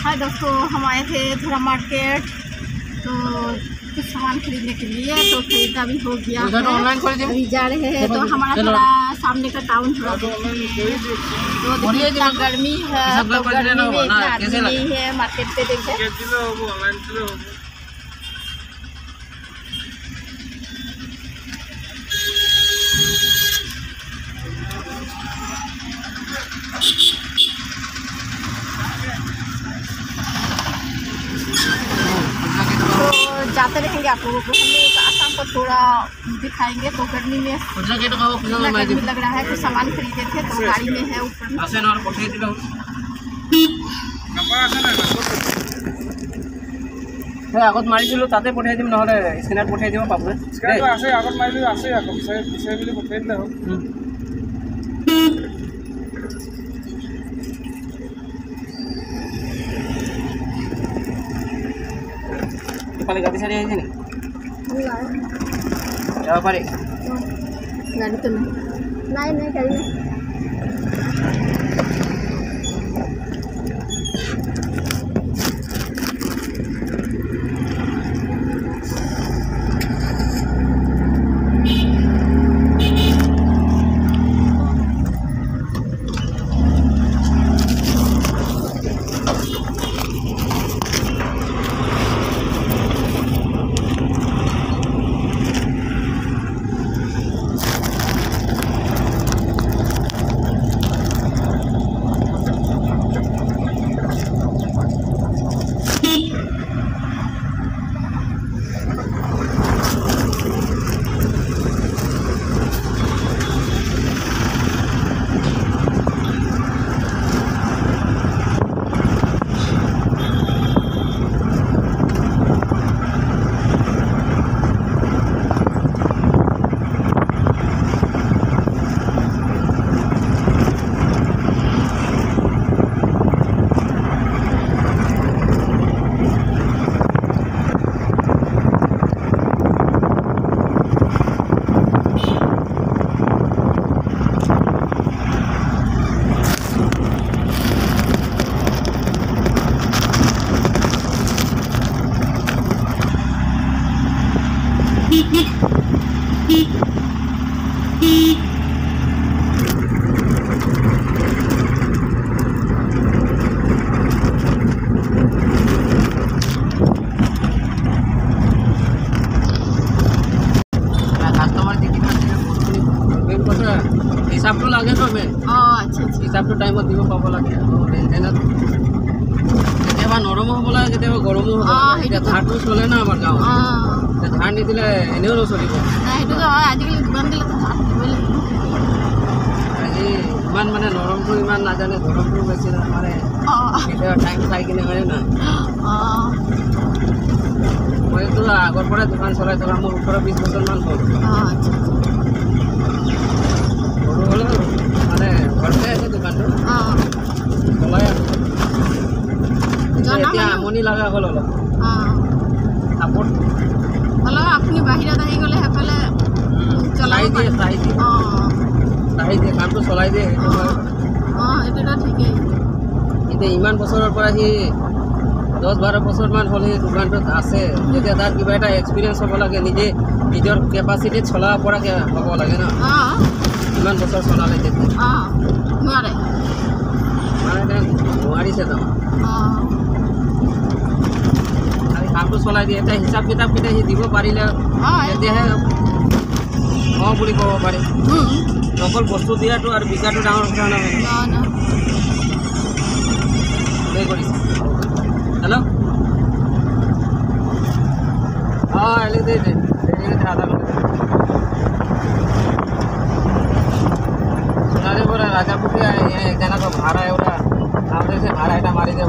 हाय दोस्तों, हम आए थे थोड़ा मार्केट तो कुछ सामान खरीदने के लिए, तो खरीदा भी हो गया है। अभी जा रहे हैं तो हमारा थोड़ा सामने का टाउन थोड़ा तो इतना गर्मी है, तो गर्मी में इतना आदमी नहीं है मार्केट पे। देखे जाते रहेंगे आप लोगों को। हम लोग आसाम को थोड़ा दिखाएंगे। तो गर्मी में गर्मी लग रहा है, तो सामान खरीदे थे तो गाड़ी में है ऊपर में। আগত মাৰিছিলোঁ তাতে পঠিয়াই দিম, নহ'লে স্কেনাৰত পঠিয়াই দিব পাব। আগত মাৰিলোঁ আছে আকৌ বিচাৰি বুলি পঠিয়াই দিলে হ'ল। ইফালে গাড়ী চাৰি আহিছে নেকি? যাব পাৰি? गाड़ी तो नहीं गाड़ी नहीं। হিচাপটো লাগে ন মেইন। আচ্ছা আচ্ছা। হিচাপটো টাইমত দিব পাব লাগে। কেতিয়াবা নৰমো হ'ব লাগে, কেতিয়াবা গৰমো হ'ব লাগে। এতিয়া ধাৰটো চলে না আমাৰ গাঁৱত, ধাৰ নিদিলে এনেও নচলিব। সেইটো হয়, আজিকালি দোকান দিলে ধাৰ দিবই লাগিব। আজি ইমান মানে নৰমটো ইমান নাজানে, গৰমটো বেছি নামাৰে। কেতিয়াবা টাইম চাই কিনে হয় না। মইতো আগৰ পৰা দোকান চলাই থকা, মোৰ 18-20 বছৰমান হ'ল। সৰু হ'লেও মানে ঘৰতে আছে দোকানটো, চলাই আছোঁ। এতিয়া আমনি লগা হ'ল অলপ। চাপৰ্ট অলপ আপুনি বাহিৰত আহি গ'লে সেইফালে চাই দিয়ে কামটো চলাই দিয়ে। সেইটোতো ঠিকেই। এতিয়া ইমান বছৰৰ পৰা সি 10-12 বছৰমান হ'ল সেই দোকানটোত আছে। যেতিয়া তাৰ কিবা এটা এক্সপিৰিয়েঞ্চ হ'ব লাগে, নিজৰ কেপাচিটিত চলাব পৰাকৈ হ'ব লাগে ন। ইমান বছৰ চলালে তেতিয়া নোৱাৰে নোৱাৰিছে ন। আমি কামটো চলাই দিয়ে। এতিয়া হিচাপ কিতাপকেইটা সি দিব পাৰিলে তেতিয়াহে অঁ বুলি ক'ব পাৰি। অকল বস্তু দিয়াটো আৰু বিকাটো ডাঙৰ কথা নহয়। ভালেই কৰিছে। হেল্ল' এলি दे आधा घंटा सोनाली बोला राजापुर एक जना को भाड़ा है, भाड़ा मारी दे